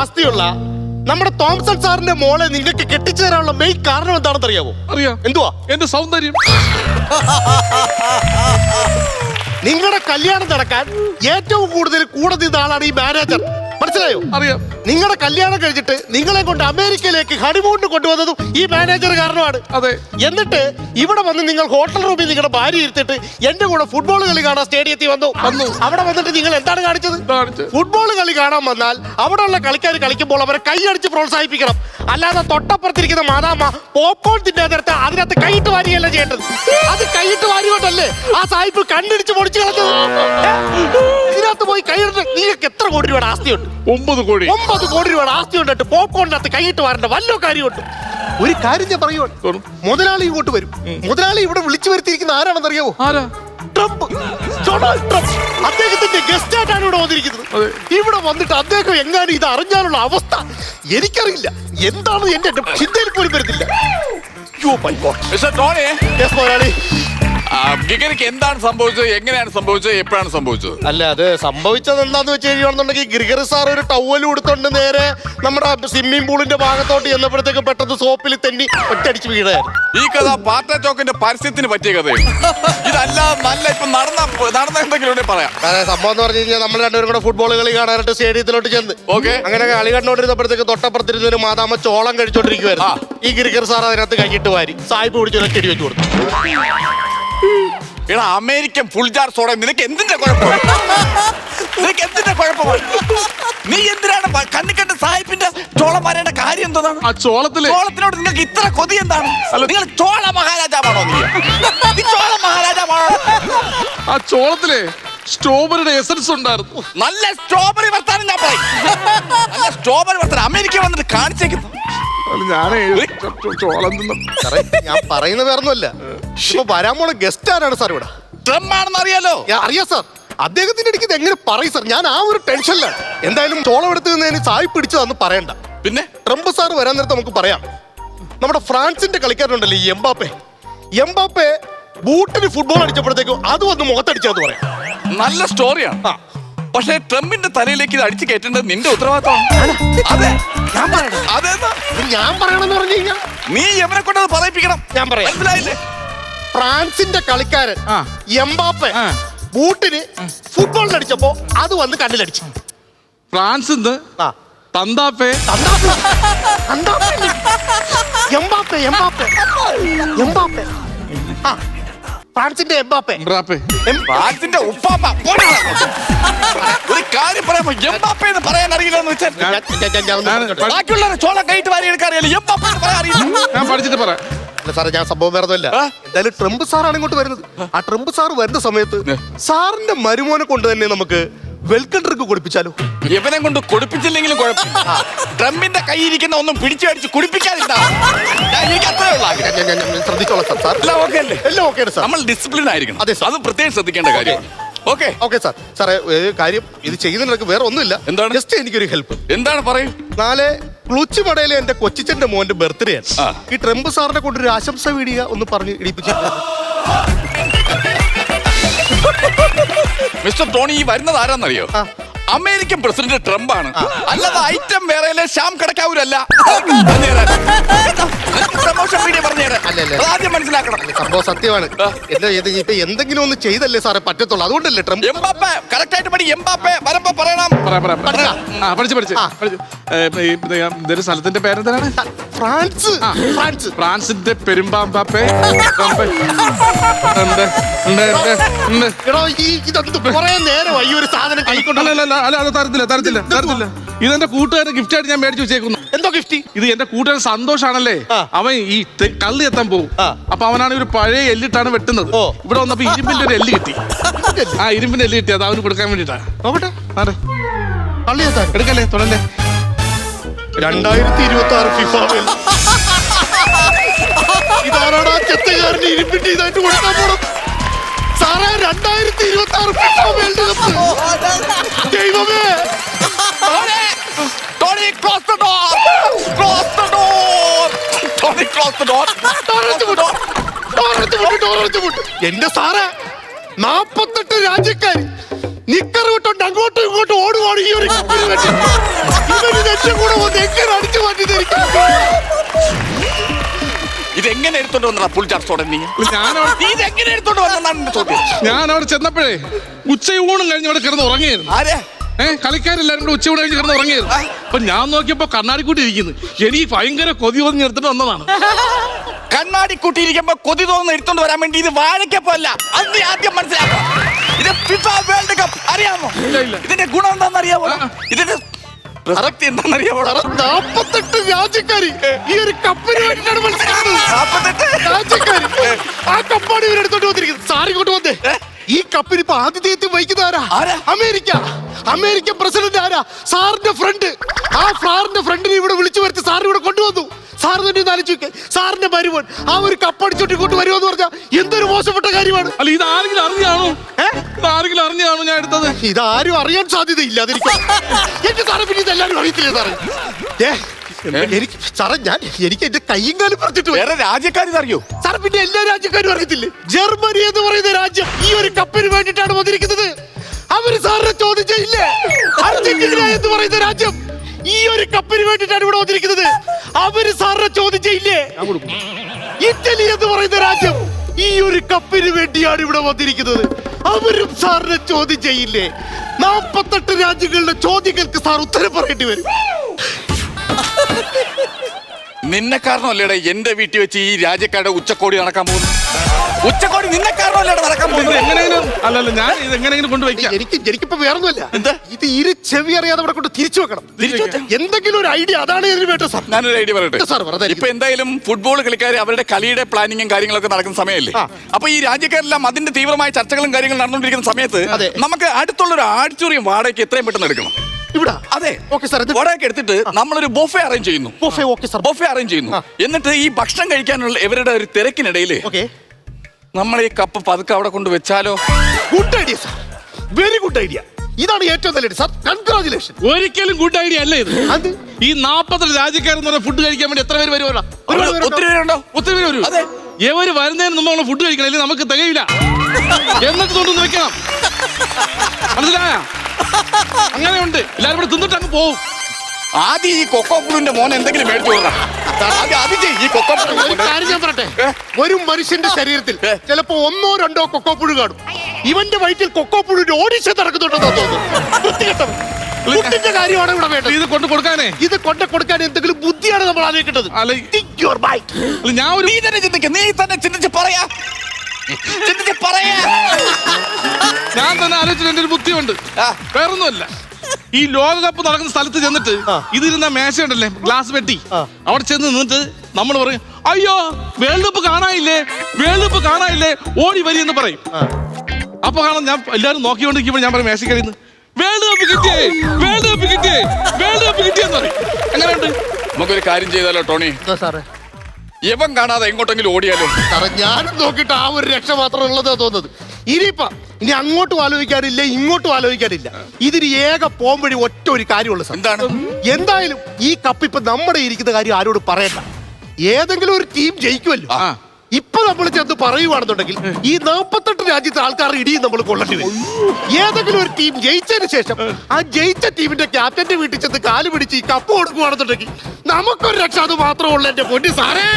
ആസ്തിയുള്ള നമ്മുടെ തോംസൺ സാറിന്റെ മോളെ നിങ്ങൾക്ക് കെട്ടിച്ചു തരാനുള്ള മെയിൻ കാരണം എന്താണെന്ന് അറിയാമോ? അറിയാം. എന്തുവാ? എന്റെ സൗന്ദര്യം. നിങ്ങളുടെ കല്യാണം നടക്കാൻ ഏറ്റവും കൂടുതൽ കൂടെ നിന്ന ആളാണ് ഈ മാനേജർ. മനസ്സിലായോ? അറിയാം. നിങ്ങളുടെ കല്യാണം കഴിച്ചിട്ട് നിങ്ങളെ കൊണ്ട് അമേരിക്കയിലേക്ക് ഹണിമൂണിന് കൊണ്ടുവന്നതും ഈ മാനേജർ കാരണമാണ്. അതെ. എന്നിട്ട് ഇവിടെ വന്ന് നിങ്ങൾ ഹോട്ടൽ റൂമിൽ നിങ്ങളുടെ ഭാര്യ ഇരുത്തിട്ട് എന്റെ കൂടെ ഫുട്ബോൾ കളി കാണാൻ സ്റ്റേഡിയത്തിൽ വന്നു. അവിടെ വന്നിട്ട് നിങ്ങൾ എന്താണ് കാണിച്ചത്? ഫുട്ബോൾ കളി കാണാൻ വന്നാൽ അവിടെയുള്ള കളിക്കാർ കളിക്കുമ്പോൾ അവരെ കൈയടിച്ച് പ്രോത്സാഹിപ്പിക്കണം. അല്ലാതെ തൊട്ടപ്പുറത്തിരിക്കുന്ന മാതാമ്മ പോപ്കോൺ തിന്നാൻ നേരത്തെ അതിനകത്ത് കൈയിട്ട് വാരിയല്ല ചെയ്യേണ്ടത്. അത് കൈയിട്ട് വാരിയോട്ടല്ലേ ആ സായിപ്പ് കണ്ടിടിച്ച് പൊടിച്ചു കളഞ്ഞത്. ഇതിനകത്ത് പോയി കൈയിട്ട് നിങ്ങൾക്ക് എത്ര കോടി രൂപയുടെ ആസ്തിയുണ്ട്? 9 കോടി. 9 കോടി രൂപയുടെ ആസ്തി ഉണ്ടിട്ട് പോപ്കോണിനകത്ത് കൈയിട്ട് വാരേണ്ട വല്ലോ കാര്യമുണ്ട്? ഒരു കാര്യം ഞാൻ പറയുവാണ്, മുതലാളി ഇങ്ങോട്ട് വരും. മുതലാളി ഇവിടെ വിളിച്ചു വരുത്തിയിരിക്കുന്ന ആരാണെന്ന് അറിയാവോ? ആരാ? Trump, Donald Trump. അദ്ദേഹത്തിന്റെ ഗസ്റ്റ് ആയിട്ടാണ് ഇവിടെ വന്നിരിക്കുന്നത്. ഇവിടെ വന്നിട്ട് അദ്ദേഹം എങ്ങാനും ഇത് അറിഞ്ഞാലുള്ള അവസ്ഥ എനിക്കറിയില്ല. എന്താണ് എന്റെ ചിന്തയിൽ പോലും വരുന്നില്ല. എന്താണ് സംഭവിച്ചത്? എങ്ങനെയാണ് സംഭവിച്ചത്? എപ്പോഴാണ് സംഭവിച്ചത്? അല്ല, അത് സംഭവിച്ചത് എന്താന്ന് വെച്ച് കഴിയുകയാണെന്നുണ്ടെങ്കിൽ ഗ്രിഗറി സാർ ഒരു ടവൽ കൊടുത്തോണ്ട് നേരെ നമ്മുടെ സ്വിമ്മിംഗ് പൂളിന്റെ ഭാഗത്തോട്ട് ചെന്നപ്പോഴത്തേക്ക് പെട്ടെന്ന് സോപ്പിൽ തെന്നി ഒറ്റയടിച്ച് വീഴായിരുന്നു. ഈ കഥ പാറ്റ ചോക്കിന്റെ പരസ്യത്തിന് പറ്റിയ കഥയാണ്. ഇതല്ല നല്ല ഇപ്പൊ നടന്ന എന്തെങ്കിലും പറയാം. സംഭവം എന്ന് പറഞ്ഞു കഴിഞ്ഞാൽ നമ്മൾ രണ്ടുപേരും കൂടെ ഫുട്ബോൾ കളി കാണാനായിട്ട് സ്റ്റേഡിയത്തിലോട്ട് ചെന്ന് അങ്ങനെ കളി കണ്ടോണ്ടിരുന്നപ്പോഴത്തേക്ക് തൊട്ടപ്പുറത്തിരുന്ന ഒരു മാതാമ്മ ചോളം കഴിച്ചോണ്ടിരിക്കുവായിരുന്നു. ഈ ഗ്രിഗർ സാർ അതിനകത്ത് കൈയിട്ട് വാരി സായിപ്പ് പിടിച്ച് ഒറ്റയടി വെച്ച് കൊടുത്തു. എടാ, അമേരിക്കൻ ഫുൾ ജാർ സോഡ നിനക്ക് എന്തിന്റെ കുഴപ്പമാണ്? നിനക്ക് എന്തിന്റെ കുഴപ്പമാണ്? നീ എന്തിനാണ് കണ്ണിക്കണ്ട സാഹിബിന്റെ ചോളം വരേണ്ട കാര്യം എന്താണ്? ആ ചോളത്തിനോട് നിങ്ങൾക്ക് ഇത്ര കൊതി എന്താണ്? നിങ്ങൾ ചോള മഹാരാജാവാണോ? നീ ചോള മഹാരാജാവാണോ? ആ ചോളത്തിലെ സ്ട്രോബെറിയുടെ എസൻസ് ഉണ്ടായിരുന്നു. നല്ല സ്ട്രോബെറി വർത്താനം ഞാൻ പറയും. നല്ല സ്ട്രോബെറി വർത്താനം അമേരിക്ക വന്നിട്ട് കാണിച്ചേക്കുന്നു. ഞാൻ പറയുന്ന വേറൊന്നുമല്ല. ഇപ്പൊ വരാൻ പോണ ഗസ്റ്റ് ആരാണ് സാർ? ഇവിടെ ട്രംപ് ആണെന്ന് അറിയാലോ. അറിയാം സാർ. അദ്ദേഹത്തിന്റെ അടുത്ത് ഇത് എങ്ങനെ പറയും സാർ? ഞാൻ ആ ഒരു ടെൻഷനിലാണ്. എന്തായാലും ചോളം എടുത്ത് നിന്നതിന് സായി പിടിച്ചതാന്ന് പറയണ്ട. പിന്നെ ട്രംപ് സാർ വരാൻ നേരത്തെ നമുക്ക് പറയാം. നമ്മുടെ ഫ്രാൻസിന്റെ കളിക്കാരുണ്ടല്ലോ ഈ എംബാപ്പെ ബൂട്ടിന് ഫുട്ബോൾ അടിച്ചപ്പോഴത്തേക്കും അത് വന്ന് മുഖത്തടിച്ചതെന്ന് പറയാം. നല്ല സ്റ്റോറിയാണ്. പക്ഷേ ട്രംപിന്റെ തലയിലേക്ക് ഇത് അടിച്ചു കയറ്റേണ്ടത് നിന്റെ ഉത്തരവാദിത്തമാണ്. അതെ, ഞാൻ പറയണമെന്ന് പറഞ്ഞു കഴിഞ്ഞാൽ നീ എവനെ കൊണ്ടത് പറയിപ്പിക്കണം. ഞാൻ പറയാം. മനസ്സിലായില്ലേ? ഫ്രാൻസിന്റെ കളിക്കാരൻ എംബാപ്പെ ബൂട്ടിന് ഫുട്ബോളിൽ അടിച്ചപ്പോ അത് വന്ന് കണ്ണിലടിച്ചു. ഫ്രാൻസ് തന്താപ്പെ എംബാപ്പെ ഫ്രാൻസിന്റെ ഫ്രാൻസിന്റെ ഉപ്പാപ്പ. ഒരു കാര്യം പറയാമോ? എംബാപ്പെ എന്ന് പറയാൻ അറിയില്ലെന്ന് വെച്ചാൽ ബാക്കിയുള്ളവരെ ചോളം കൈയിട്ട് വാരി എടുക്കാൻ അറിയില്ല. എംബാപ്പെ എന്ന് പറയാൻ അറിയില്ല. ഞാൻ പഠിച്ചിട്ട് പറയാം. സാറേ, ഞാൻ സംഭവം വേറൊന്നുമല്ല. എന്തായാലും ട്രംപ് സാറാണ് ഇങ്ങോട്ട് വരുന്നത്. ആ ട്രംപ് സാർ വരുന്ന സമയത്ത് സാറിന്റെ മരുമോനെ കൊണ്ട് തന്നെ നമുക്ക് വെൽക്കം ഡ്രിങ്ക് കൊടുപ്പിച്ചാലോ? ഇവനെ കൊണ്ട് കൊടുപ്പിച്ചില്ലെങ്കിലും കുഴപ്പമില്ല. ട്രംപിന്റെ കയ്യിരിക്കുന്ന ഒന്നും പിടിച്ചു അടിച്ച് കുടിപ്പിക്കാതില്ല. എനിക്ക് അത്രേ ഉള്ളൂ. ശ്രദ്ധിച്ചോളാം സാർ. എല്ലാം ഓക്കെ അല്ലേ? എല്ലാം ഓക്കെ സാർ. നമ്മൾ ഡിസിപ്ലിൻ ആയിരിക്കണം. അതെ, അത് പ്രത്യേകം ശ്രദ്ധിക്കേണ്ട കാര്യമാണ്. Okay sir. സാറേ, കാര്യം ഇത് ചെയ്യുന്നതിനൊക്കെ വേറെ ഒന്നുമില്ല. എന്താണ്? ജസ്റ്റ് എനിക്കൊരു ഹെൽപ്പ്. എന്താണ് പറയൂ. നാളെ ക്ലൂച്ചുമടയിലെ എന്റെ കൊച്ചിച്ചന്റെ മോന്റെ ബർത്ത്ഡേ ആണ്. ഈ ട്രംപ് സാറിനെ കൊണ്ടൊരു ആശംസ വീഡിയോ ഒന്ന് പറഞ്ഞ് ഇടിപ്പിച്ചു. മിസ്റ്റർ ടോണി, ഈ വരുന്നത് ആരാന്നറിയോ? അമേരിക്കൻ പ്രസിഡന്റ് ട്രംപ് ആണ്. അല്ലാതെ ഐറ്റം വേറെ ശ്യാം കിടക്കാവൂരല്ല. പ്രമോഷൻ വീഡിയോ പറഞ്ഞുതരാം. ആദ്യം മനസ്സിലാക്കണം. സംഭവം സത്യമാണ്. ഇപ്പൊ എന്തെങ്കിലും ഒന്ന് ചെയ്തല്ലേ സാറേ പറ്റത്തുള്ളൂ. അതുകൊണ്ടല്ലേ ട്രംപ്. എംബാപ്പെ കറക്റ്റ് ആയിട്ട് പഠി. എംബാപ്പെ വരുമ്പോ പറയണം. പഠിച്ചു സ്ഥലത്തിന്റെ പേരെന്താണ്? ഫ്രാൻസിന്റെ പെരുമ്പാമ്പാപ്പെ. തരത്തില്ല. ഇതെന്റെ കൂട്ടുകാരൻ ഗിഫ്റ്റ് ആയിട്ട് ഞാൻ മേടിച്ചു വെച്ചേക്കുന്നു. എന്തോ ഗിഫ്റ്റ്? ഇത് എന്റെ കൂട്ടുകാരൻ സന്തോഷാണല്ലേ. അവൻ ഈ കള്ളി എത്താൻ പോകും. അപ്പൊ അവനാണ് ഒരു പഴയ എല്ലിട്ടാണ് വെട്ടുന്നത്. ഇവിടെ വന്നപ്പോ ഇരുമ്പിന്റെ ഒരു എല്ല് കിട്ടി. ആ ഇരുമ്പിന്റെ എല്ല് കിട്ടി. അത് അവന് കൊടുക്കാൻ വേണ്ടിട്ടാ. നോക്കട്ടെ. എടുക്കല്ലേ, തുടല്ലേ. 2026 ഫിഫ ഇതാരാടാ ചെത്തുകാരന് ഇരുമ്പിന്റെ ഇതായിട്ട് കൊടുക്കാൻ പോണം സാറേ? 2026 ഫിഫ വേൾഡ് കപ്പ്. ദൈവമേ. Tony, close the door. Close the door. Tony, close the door. എന്റെ സാറേ, 48 രാജ്യക്കാര് നിക്കർ വിട്ടോണ്ട് അങ്ങോട്ടും ഇങ്ങോട്ടും ഓടുവാണ് ഈ ഒരു കപ്പിന് വേണ്ടി. ഇവന് നെറ്റും കൂടെ വന്ന് എങ്ങനെ അടിച്ചു മാറ്റി ഇതെങ്ങനെ എടുത്തോണ്ട് വന്നടാ ഫുൾ ചാർജോടെ നീ? നീ ഇതെങ്ങനെ എടുത്തോണ്ട് വന്നെന്നാണ് എന്റെ ചോദ്യം. ഞാൻ അവിടെ ചെന്നപ്പോഴേ ഉച്ചയൂണും കഴിഞ്ഞ് അവിടെ കിടന്ന് ഉറങ്ങിയായിരുന്നു. ആരെ? കളിക്കാരെല്ലാരും കൂടെ ഉച്ചയൂണ് കഴിഞ്ഞ് കിടന്ന് ഉറങ്ങിയായിരുന്നു. അപ്പൊ ഞാൻ നോക്കിയപ്പോ കണ്ണാടിക്കൂട്ടി ഇരിക്കുന്നു. എനിക്ക് ഭയങ്കര കൊതി തോന്നി എടുത്തിട്ട് വന്നതാണ്. കണ്ണാടി കൂട്ടിയിരിക്കുമ്പോ കൊതി തോന്നുന്ന എടുത്തോണ്ട് വരാൻ വേണ്ടി ഇത് വാഴക്കപ്പല്ല. അത് നീ ആദ്യം മനസ്സിലാക്കണം. ഇത് ഫിഫ വേൾഡ് കപ്പ് അറിയാമോ? ഇതിന്റെ ഗുണം എന്താണെന്ന് അറിയാമോ? ഇതിന്റെ പ്രസക്തി എന്താണെന്ന് അറിയാമോ? 48 രാജ്യക്കാര് ഈ ഒരു കപ്പിന് വേണ്ടിയിട്ടാണ് മത്സരിക്കുന്നത്. 48 രാജ്യക്കാര് ആ കപ്പാണ് ഇവരെടുത്തോണ്ട് വന്നിരിക്കുന്നത്. സാർ ഇങ്ങോട്ട് വന്നേ. ഈ കപ്പിന് ഇപ്പൊ ആതിഥേയത്വം വഹിക്കുന്ന ആരാ? അമേരിക്കൻ പ്രസിഡന്റ് ആരാ? സാറിന്റെ ഫ്രണ്ട്. ആ സാറിന്റെ ഫ്രണ്ടിനെ ഇവിടെ വിളിച്ചു വരുത്തി സാർ ഇവിടെ കൊണ്ടുവന്നു. സാർ തന്നെ ആലോചിക്കെ, സാറിന്റെ മരുവൻ ആ ഒരു കപ്പടിച്ചോട്ട് ഇങ്ങോട്ട് വരുമെന്ന് പറഞ്ഞാൽ എന്തൊരു മോശപ്പെട്ട കാര്യമാണ്. അല്ല ഇത് ആരെങ്കിലും അറിഞ്ഞാണോ? ഞാൻ എടുത്തത്? ഇതാരും അറിയാൻ സാധ്യതയില്ല. എന്റെ സാറേ പിന്നെ ഇതെല്ലാരും അറിയത്തില്ലേ സാറേ? എനിക്ക് സാറേ എനിക്ക് എന്റെ കയ്യും കാലും പറഞ്ഞിട്ട് വേറെ രാജ്യക്കാർ അറിയോ സാർ? പിന്നെ എല്ലാ രാജ്യക്കാരും അറിയത്തില്ലേ? ജർമ്മനി എന്ന് പറയുന്ന രാജ്യം ഈ ഒരു കപ്പിന് വേണ്ടിയിട്ടാണ് വന്നിരിക്കുന്നത്. അവര് സാറിനെ ചോദ്യം ചെയ്യില്ലേ? അർജന്റീന എന്ന് പറയുന്ന രാജ്യം ഈ ഒരു കപ്പിന് വേണ്ടിയിട്ടാണ് ഇവിടെ വന്നിരിക്കുന്നത്. അവര് സാറിനെ ചോദ്യം ചെയ്യില്ലേ? ഇറ്റലി എന്ന് പറയുന്ന രാജ്യം ഈ ഒരു കപ്പിന് വേണ്ടിയാണ് ഇവിടെ വന്നിരിക്കുന്നത്. അവരും സാറിനെ ചോദ്യം ചെയ്യില്ലേ? 48 രാജ്യങ്ങളുടെ ചോദ്യങ്ങൾക്ക് സാർ ഉത്തരം പറയേണ്ടി വരും. നിന്നെ കാരണമല്ലേടെ എന്റെ വീട്ടിൽ വെച്ച് ഈ രാജ്യക്കാരുടെ ഉച്ചക്കോടി നടക്കാൻ പോകുന്നു. ഉച്ചക്കോടി നിന്നെ കാരണമല്ലേടെ നടക്കാൻ പോകുന്നത്. അല്ലല്ല ഞാൻ ഇത് എങ്ങനെയെങ്കിലും കൊണ്ടുവയ്ക്കാം. എനിക്കിപ്പോ വേറൊന്നുമല്ല. എന്താ ഇത് ഇരു ചെവി അറിയാതെ അവിടെ കൊണ്ട് തിരിച്ചു വെക്കണം. എന്തെങ്കിലും ഒരു ഐഡിയ, അതാണ് ഇതിന് വേണ്ടത് സാർ. ഞാനൊരു ഐഡിയ പറയട്ടെ സാർ? ഇപ്പൊ എന്തായാലും ഫുട്ബോൾ കളിക്കാർ അവരുടെ കളിയുടെ പ്ലാനിങ്ങും കാര്യങ്ങളൊക്കെ നടക്കുന്ന സമയമല്ലേ? അപ്പൊ ഈ രാജ്യക്കാരെല്ലാം അതിന്റെ തീവ്രമായ ചർച്ചകളും കാര്യങ്ങളും നടന്നുകൊണ്ടിരിക്കുന്ന സമയത്ത് നമുക്ക് അടുത്തുള്ള ഒരു ആഡിറ്റോറിയം വാടകയ്ക്ക് എത്രയും പെട്ടെന്ന് എടുക്കണം. ഇവിടെ? അതെ ഓക്കെ സാർ. വാടകയ്ക്ക് എടുത്തിട്ട് നമ്മളൊരു ബൊഫെ അറേഞ്ച് ചെയ്യുന്നു. ബൊഫെ അറേഞ്ച് ചെയ്യുന്നു. എന്നിട്ട് ഈ ഭക്ഷണം കഴിക്കാനുള്ള ഇവരുടെ ഒരു തിരക്കിനിടയിൽ നമ്മൾ ഈ കപ്പ് പതുക്കെ അവിടെ കൊണ്ട് വെച്ചാലോ? Good idea sir, very good idea. ഇതാണ് ഏറ്റവും നല്ല സാർ. കൺഗ്രാജുലേഷൻ. ഒരിക്കലും ഗുഡ് ഐഡിയ അല്ല ഇത്. ഈ 48 രാജ്യക്കാരെന്ന് പറഞ്ഞ ഫുഡ് കഴിക്കാൻ വേണ്ടി എത്ര പേര് വരുമല്ലോ? ഒത്തിരി പേരുണ്ടോ? ഒത്തിരി പേര് വരും. അതെ, ഇവര് വരുന്നതിന് മുമ്പ് നമ്മൾ ഫുഡ് കഴിക്കണം, അല്ലെങ്കിൽ നമുക്ക് തികയില്ല. എന്നിട്ട് കൊണ്ടൊന്ന് വെക്കണം, മനസ്സിലായ? അങ്ങനെയുണ്ട്. എല്ലാവരും കൂടെ തിന്നിട്ട് അങ്ങ് പോവും. ആദ്യം ഈ കൊക്കോപ്പുളിന്റെ മോൻ എന്തെങ്കിലും മേടിച്ചു കൊടുക്കണം. ഈ ഒരു കാര്യം ഞാൻ പറയട്ടെ, ഒരു മനുഷ്യന്റെ ശരീരത്തിൽ ചിലപ്പോ 1 or 2 കൊക്കോപ്പുഴു കാണും. ഇവന്റെ വയറ്റിൽ കൊക്കോപ്പുഴുവിന്റെ ഓഡിഷൻ നടക്കുന്നുണ്ടെന്നാ തോന്നുന്നു. ഫുഡിന്റെ കാര്യമാണ് ഇവിടെ വേണ്ടത്. ഇത് കൊണ്ട് കൊടുക്കാനേ, ഇത് കൊണ്ട് കൊടുക്കാൻ എന്തെങ്കിലും ബുദ്ധിയാണ് നമ്മൾ ആലോചിക്കേണ്ടത്. നീ തന്നെ ചിന്തിക്കും, നീ തന്നെ ചിന്തിച്ച് പറയാ. ഞാൻ തന്നെ ആലോചിച്ചിട്ട് എന്റെ ഒരു ബുദ്ധിയുണ്ട്. വേറൊന്നുമല്ല, ഈ ലോകകപ്പ് നടക്കുന്ന സ്ഥലത്ത് ചെന്നിട്ട് ഇതിരുന്ന മേശ ഉണ്ടല്ലേ, ഗ്ലാസ് പെട്ടി, അവിടെ ചെന്ന് നിന്നിട്ട് നമ്മൾ പറയും, അയ്യോ വേൾഡ് കപ്പ് കാണാനില്ലേ, ഓടി വരി എന്ന് പറയും. അപ്പൊ കാണാൻ ഞാൻ എല്ലാവരും നോക്കിക്കൊണ്ടിരിക്കുമ്പോൾ ഞാൻ പറയും മേശക്കറിന്ന്, വേൾഡ് കപ്പ് കിട്ടിയെന്ന് പറയും. എങ്ങനെയുണ്ട്? നമുക്കൊരു കാര്യം ചെയ്താലോ ടോണി? യവൻ കാണാതെ എങ്ങോട്ടെങ്കിലും ഓടിയാലോ? സാറേ ഞാനും നോക്കിയിട്ട് ആ ഒരു രക്ഷ മാത്രം ഉള്ളതാ തോന്നുന്നത്. ഇനി അങ്ങോട്ടും ആലോചിക്കാനില്ല, ഇങ്ങോട്ടും ആലോചിക്കാനില്ല. ഇതിന് ഏക പോംവഴി ഒറ്റ ഒരു കാര്യമുള്ളൂ സാർ. എന്താണ്? എന്തായാലും ഈ കപ്പ് ഇപ്പൊ നമ്മുടെ ഇരിക്കുന്ന കാര്യം ആരോട് പറയണ്ട. ഏതെങ്കിലും ഒരു ടീം ജയിക്കുമല്ലോ. ഇപ്പൊ നമ്മൾ ചെന്ന് പറയുവാണെന്നുണ്ടെങ്കിൽ ഈ 48 രാജ്യത്തെ ആൾക്കാരുടെ ഇടിയും നമ്മൾ കൊള്ളേണ്ടി വരും. ഏതെങ്കിലും ഒരു ടീം ജയിച്ചതിന് ശേഷം ആ ജയിച്ച ടീമിന്റെ ക്യാപ്റ്റന്റെ വീട്ടിൽ ചെന്ന് കാല് പിടിച്ച് ഈ കപ്പ് കൊടുക്കുവാണെന്നുണ്ടെങ്കിൽ നമുക്കൊരു രക്ഷ അത് മാത്രമേ ഉള്ളൂ. എന്റെ പൊന്നു സാറേ.